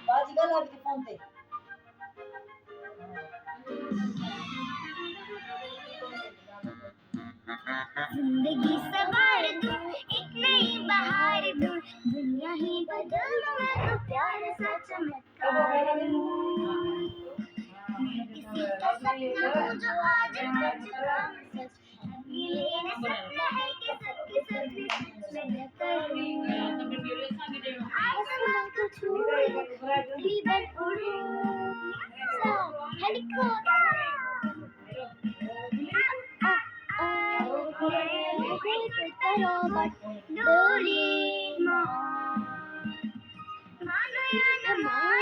बाजी का लग फोन पे जिंदगी सवार दूं एक नई बहार दूं दुनिया ही बदल दूं मैं तो प्यार सा चमत्कार किसी का सपना हूँ जो आज बच रहा सच ये सपना है कि सबके सपने सच मैं करूँ आसमां को छूए पृथ्वी पर उड़ूं हेलीकॉप्टर Doraemon, मानो या न मानो